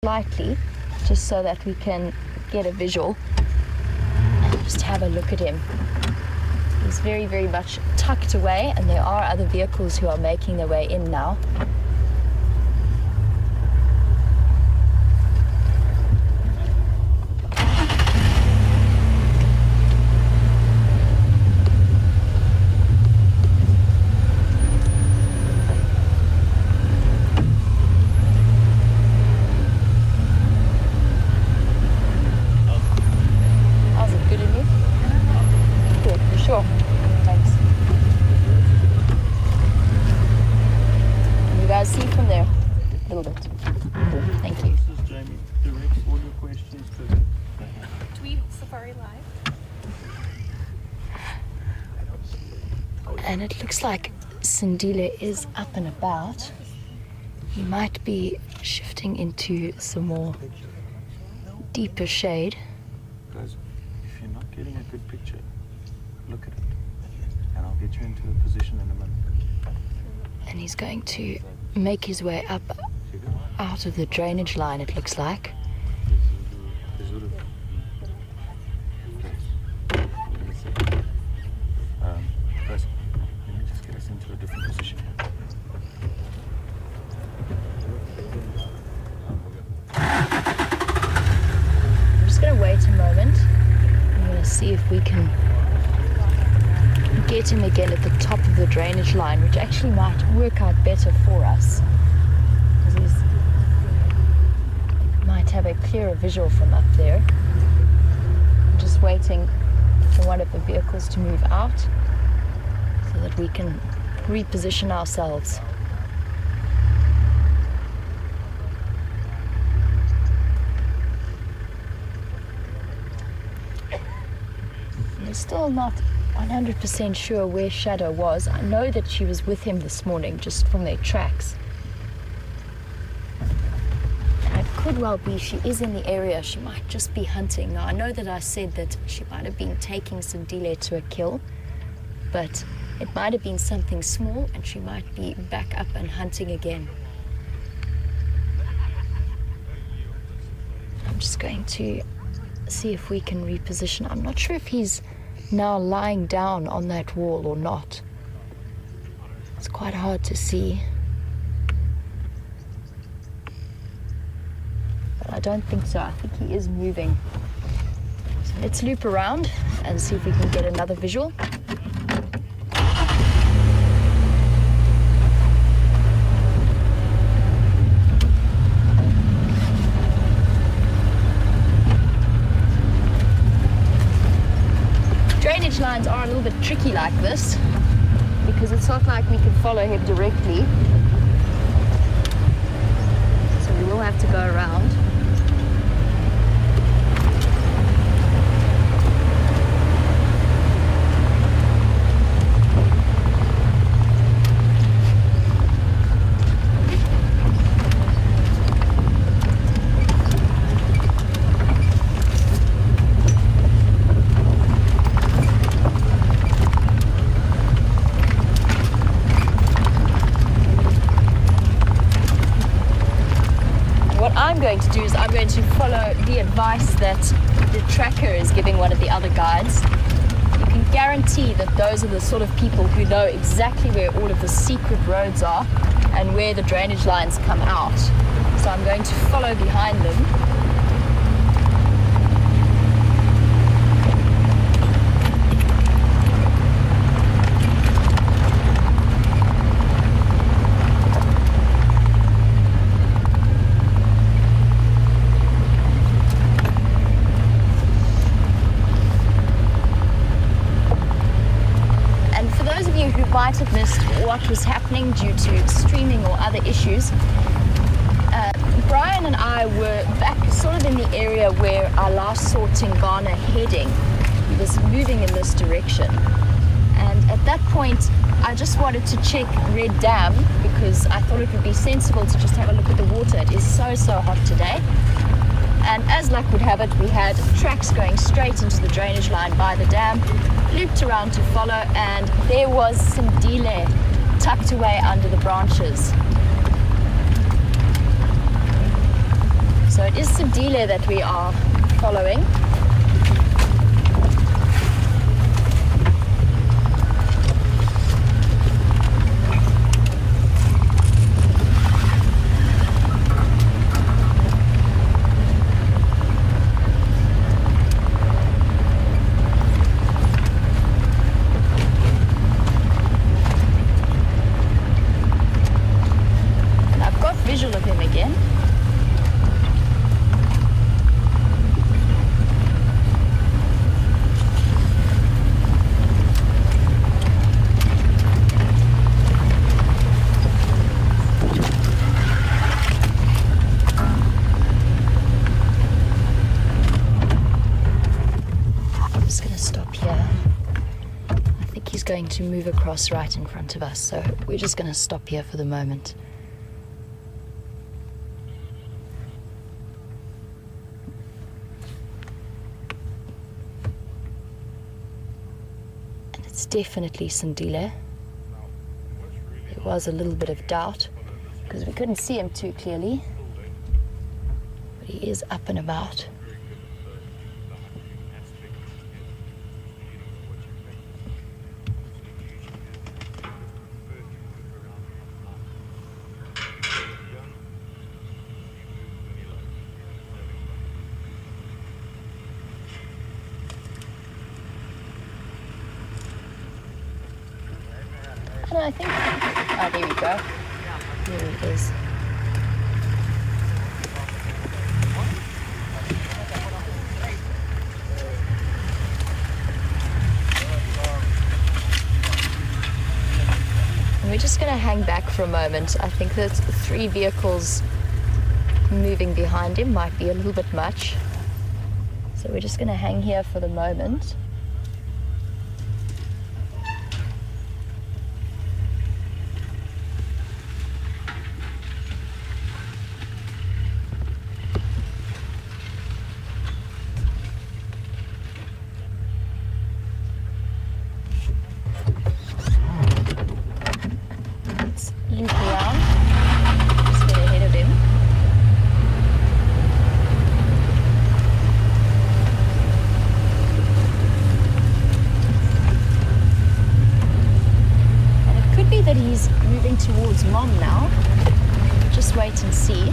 slightly, just so that we can get a visual and just have a look at him. He's very, very much tucked away, and there are other vehicles who are making their way in now. See from there a little bit. Thank you. This is Jamie. Direct all your questions to her. Tweet Safari Live. And it looks like Sindile is up and about. He might be shifting into some more deeper shade. Guys, if you're not getting a good picture, look at it. And I'll get you into a position in a minute. And he's going to make his way up out of the drainage line, it looks like. Guys, let me just get us into a different position here. I'm just going to wait a moment. I'm going to see if we can get him again at the top of the drainage line, which actually might work out better for us, because he might have a clearer visual from up there. I'm just waiting for one of the vehicles to move out so that we can reposition ourselves. We're still not 100% sure where Shadow was. I know that she was with him this morning, just from their tracks. And it could well be she is in the area. She might just be hunting. Now, I know that I said that she might have been taking Sindile to a kill, but it might have been something small, and she might be back up and hunting again. I'm just going to see if we can reposition. I'm not sure if he's now lying down on that wall or not. It's quite hard to see. But I don't think so. I think he is moving. So let's loop around and see if we can get another visual. Drainage lines are a little bit tricky like this, because it's not like we can follow him directly. So we will have to go around. I'm going to do is I'm going to follow the advice that the tracker is giving one of the other guides. You can guarantee that those are the sort of people who know exactly where all of the secret roads are and where the drainage lines come out. So I'm going to follow behind them. Might have missed what was happening due to streaming or other issues. Brian and I were back sort of in the area where I last saw Tingana heading. He was moving in this direction, and at that point I just wanted to check Red Dam, because I thought it would be sensible to just have a look at the water. It is so hot today. And as luck would have it, we had tracks going straight into the drainage line by the dam, looped around to follow, and there was Sindile tucked away under the branches. So it is Sindile that we are following. And I've got visual of him again. Going to move across right in front of us, so we're just going to stop here for the moment. And it's definitely Sindile. There was a little bit of doubt because we couldn't see him too clearly, but he is up and about. And I think, oh, there we go. There it is. And we're just going to hang back for a moment. I think that 3 vehicles moving behind him might be a little bit much. So we're just going to hang here for the moment. Loop around, just get ahead of him. And it could be that he's moving towards Mom now. Just wait and see.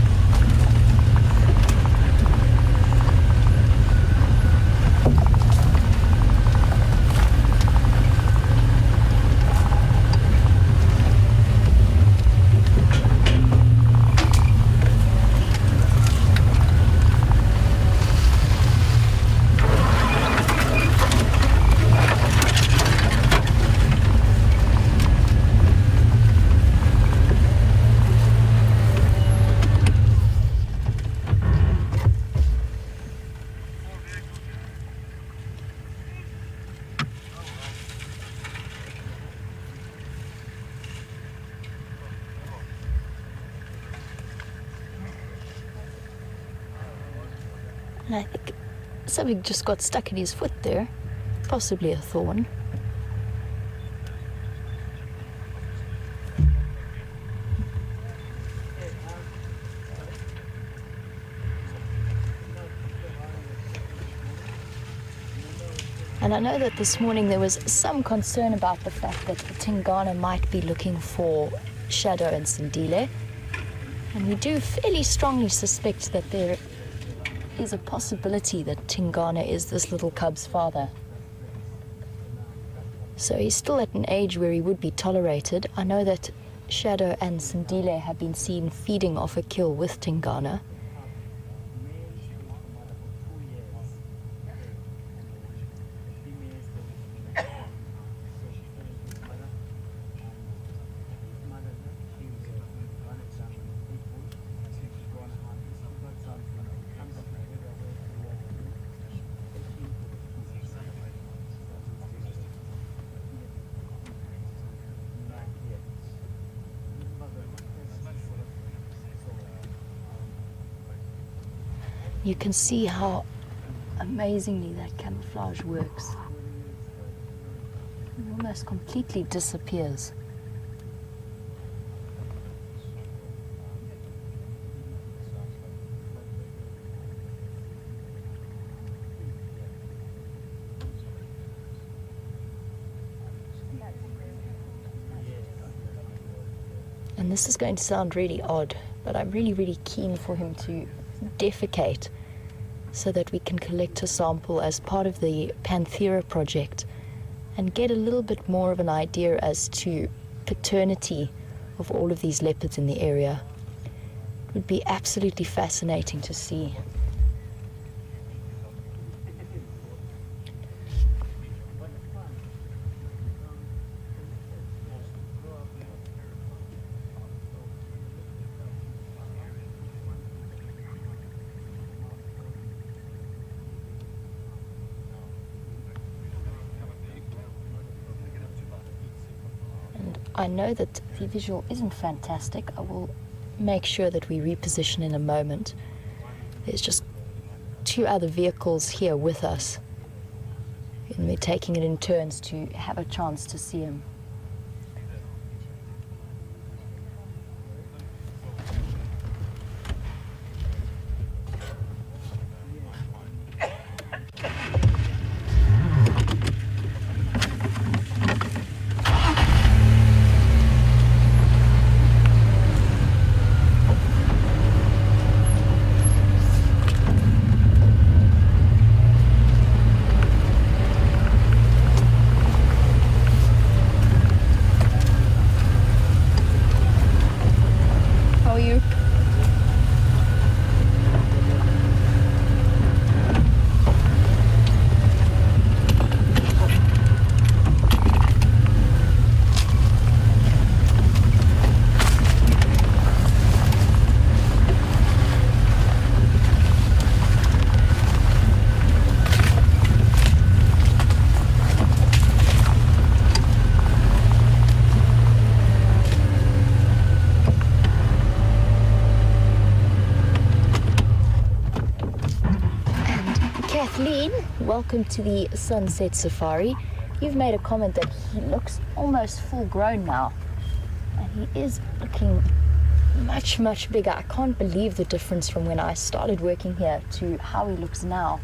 And I think something just got stuck in his foot there, possibly a thorn. And I know that this morning there was some concern about the fact that Tingana might be looking for Shadow and Sindile. And we do fairly strongly suspect that there is a possibility that Tingana is this little cub's father. So he's still at an age where he would be tolerated. I know that Shadow and Sindile have been seen feeding off a kill with Tingana. You can see how amazingly that camouflage works. It almost completely disappears. And this is going to sound really odd, but I'm really, really keen for him to defecate so that we can collect a sample as part of the Panthera project and get a little bit more of an idea as to paternity of all of these leopards in the area. It would be absolutely fascinating to see. I know that the visual isn't fantastic. I will make sure that we reposition in a moment. There's just 2 other vehicles here with us, and we're taking it in turns to have a chance to see him. Welcome to the Sunset Safari. You've made a comment that he looks almost full grown now, and he is looking much, much bigger. I can't believe the difference from when I started working here to how he looks now.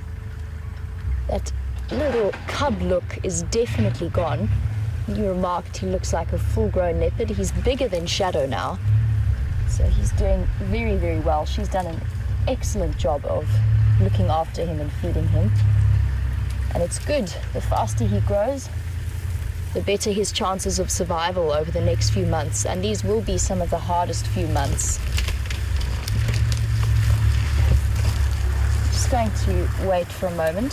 That little cub look is definitely gone. You remarked he looks like a full-grown leopard. He's bigger than Shadow now, so he's doing very, very well. She's done an excellent job of looking after him and feeding him. And it's good. The faster he grows, the better his chances of survival over the next few months. And these will be some of the hardest few months. Just going to wait for a moment.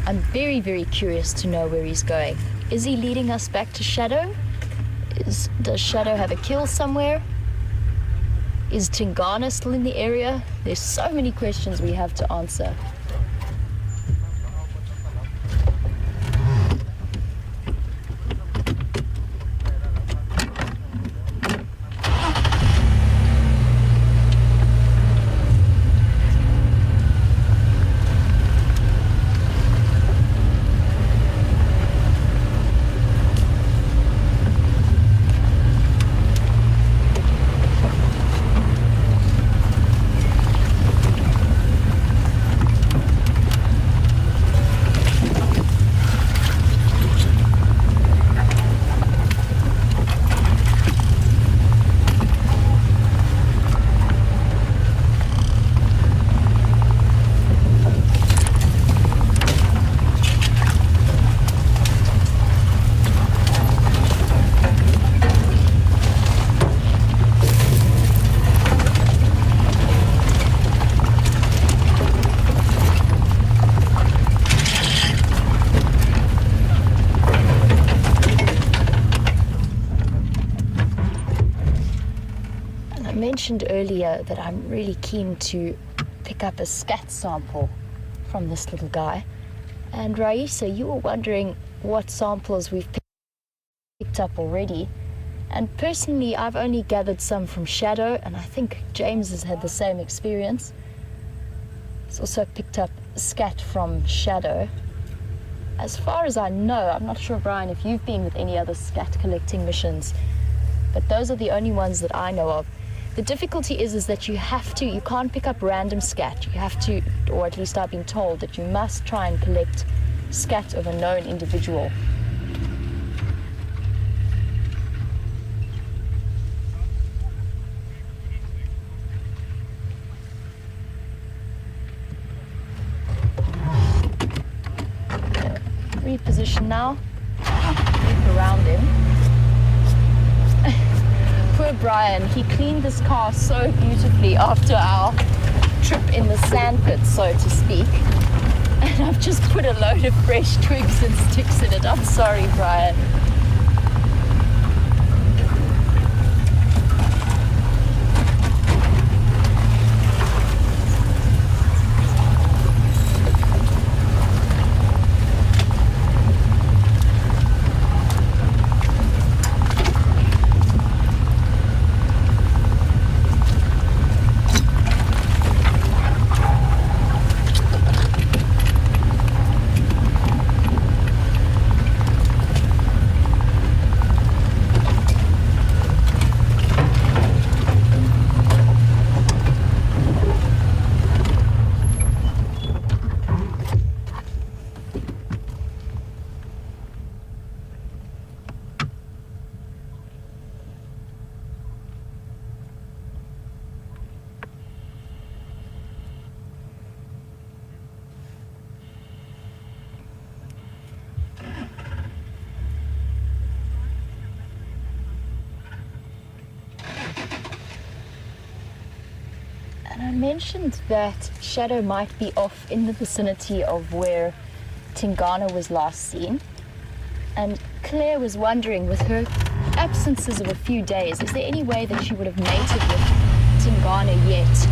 I'm very, very curious to know where he's going. Is he leading us back to Shadow? Does Shadow have a kill somewhere? Is Tingana still in the area? There's so many questions we have to answer. I mentioned earlier that I'm really keen to pick up a scat sample from this little guy. And Raisa, you were wondering what samples we've picked up already. And personally, I've only gathered some from Shadow, and I think James has had the same experience. He's also picked up scat from Shadow. As far as I know, I'm not sure, Brian, if you've been with any other scat collecting missions, but those are the only ones that I know of. The difficulty is that you can't pick up random scat. You have to, or at least I've been told, that you must try and collect scat of a known individual. Reposition now. Loop around him. Poor Brian, he cleaned this car so beautifully after our trip in the sandpit, so to speak. And I've just put a load of fresh twigs and sticks in it. I'm sorry, Brian. I mentioned that Shadow might be off in the vicinity of where Tingana was last seen. And Claire was wondering, with her absences of a few days, is there any way that she would have mated with Tingana yet?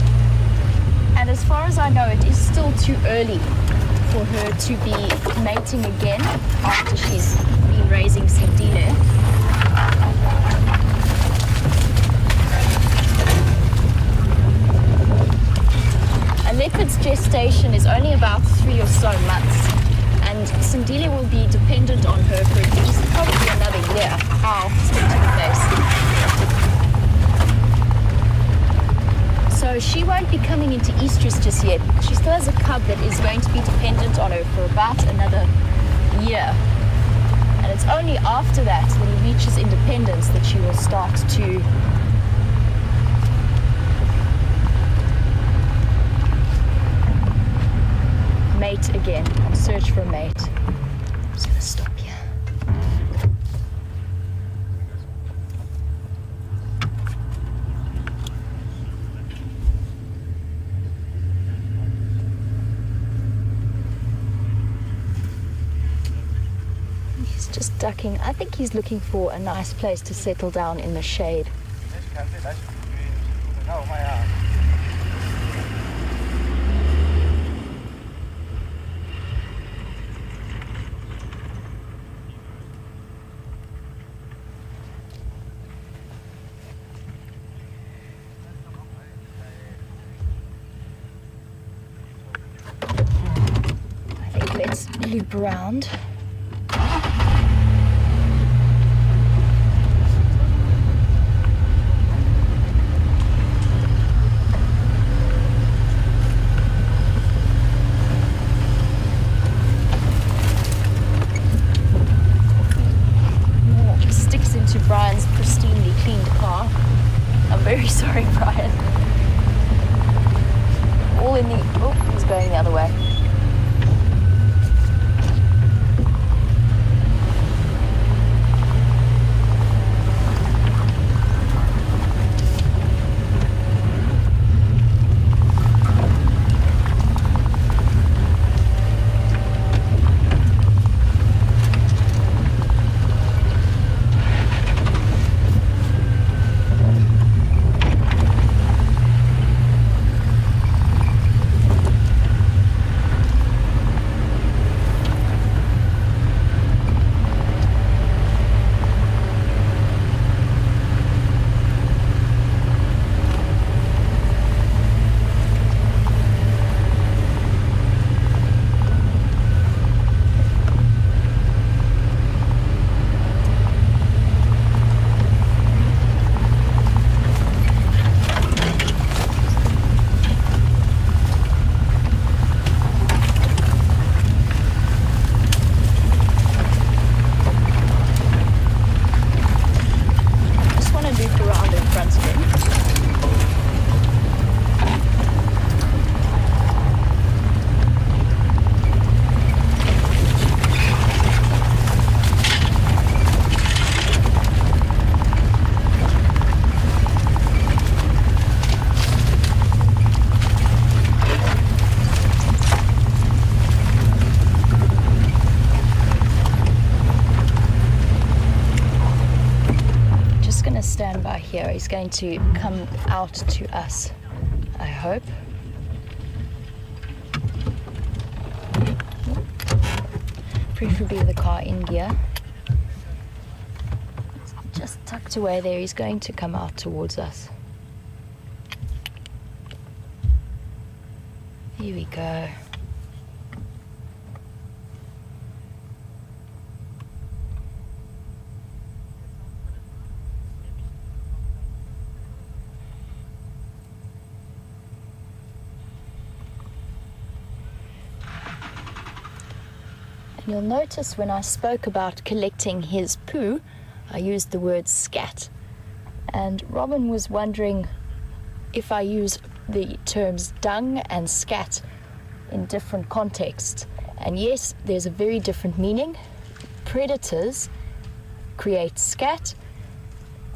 And as far as I know, it is still too early for her to be mating again after she's been raising Sindile. A leopard's gestation is only about 3 or so months, and Sindile will be dependent on her for at least probably another year. Ow, stick to the face. So she won't be coming into estrus just yet. She still has a cub that is going to be dependent on her for about another year. And it's only after that, when he reaches independence, that she will start to mate again, and search for a mate. I'm just gonna stop here. He's just ducking. I think he's looking for a nice place to settle down in the shade. Let's loop around. Just sticks into Brian's pristinely cleaned car. I'm very sorry, Brian. All in the... Oh, he's going the other way. to stand by here. He's going to come out to us, I hope. Preferably the car in gear. Just tucked away there. He's going to come out towards us. Here we go. You'll notice when I spoke about collecting his poo, I used the word scat. And Robin was wondering if I use the terms dung and scat in different contexts. And yes, there's a very different meaning. Predators create scat,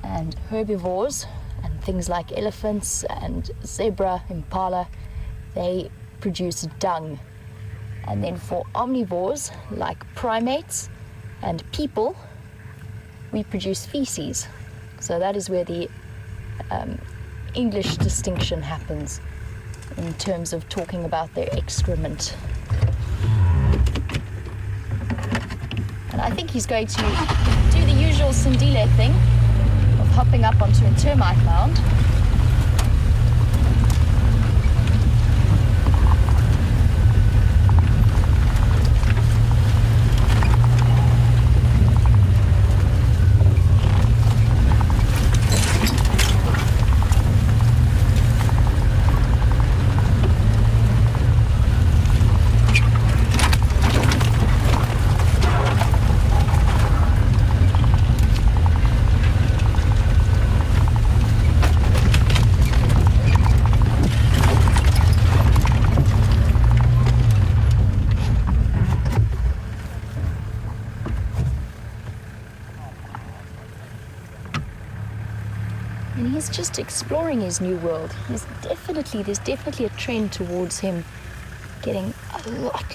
and herbivores, and things like elephants and zebra, impala, they produce dung. And then for omnivores, like primates and people, we produce feces. So that is where the English distinction happens in terms of talking about their excrement. And I think he's going to do the usual Sindile thing of hopping up onto a termite mound. And he's just exploring his new world. There's definitely a trend towards him getting a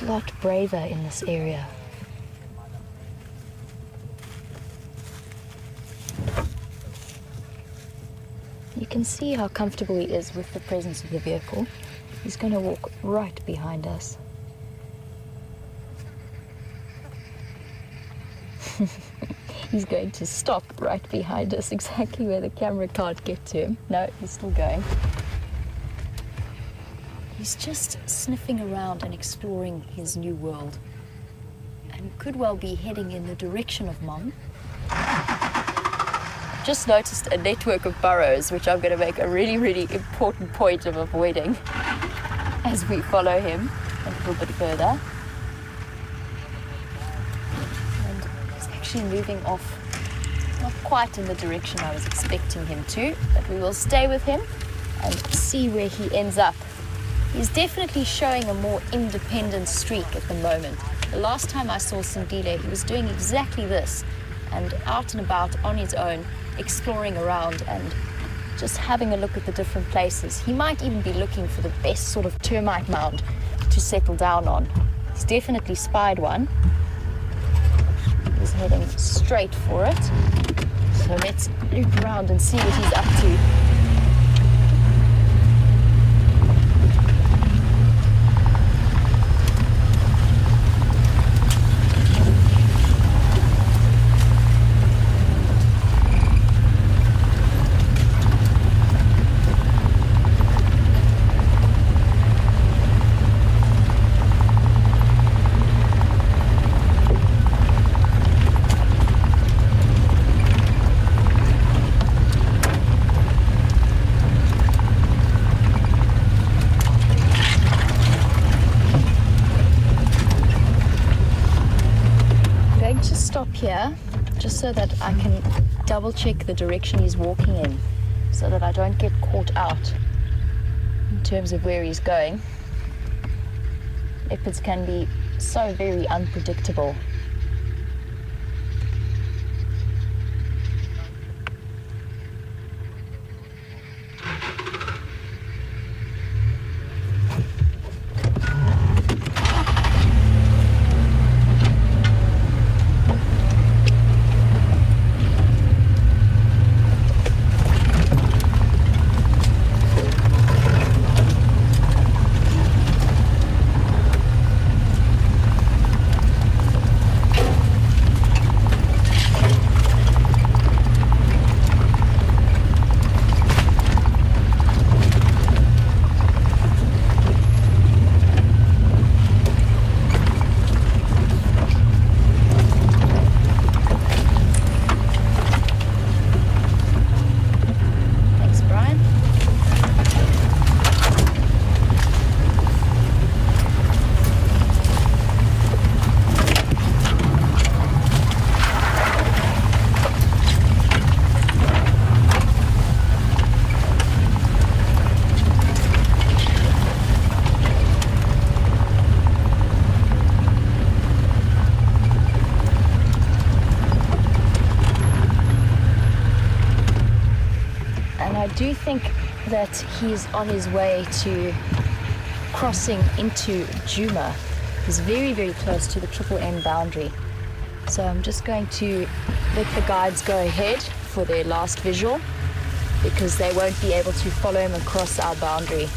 lot braver in this area. You can see how comfortable he is with the presence of the vehicle. He's going to walk right behind us. He's going to stop right behind us, exactly where the camera can't get to him. No, he's still going. He's just sniffing around and exploring his new world. And could well be heading in the direction of Mom. Just noticed a network of burrows, which I'm going to make a really important point of avoiding as we follow him a little bit further. Moving off, not quite in the direction I was expecting him to, but we will stay with him and see where he ends up. He's definitely showing a more independent streak at the moment. The last time I saw Sindile, he was doing exactly this, and out and about on his own, exploring around and just having a look at the different places. He might even be looking for the best sort of termite mound to settle down on. He's definitely spied one. He's heading straight for it. So let's loop around and see what he's up to. Here, just so that I can double check the direction he's walking in, so that I don't get caught out in terms of where he's going. Leopards can be so very unpredictable. do think that he's on his way to crossing into Juma. He's very, very close to the Triple M boundary. So I'm just going to let the guides go ahead for their last visual, because they won't be able to follow him across our boundary.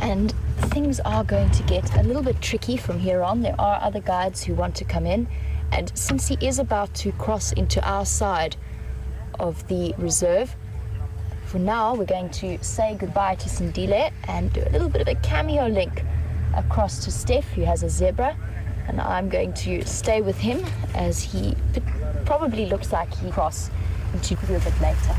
And things are going to get a little bit tricky from here on. There are other guides who want to come in, and since he is about to cross into our side of the reserve, for now we're going to say goodbye to Sindile and do a little bit of a cameo link across to Steph, who has a zebra, and I'm going to stay with him as he probably looks like he cross into a bit later.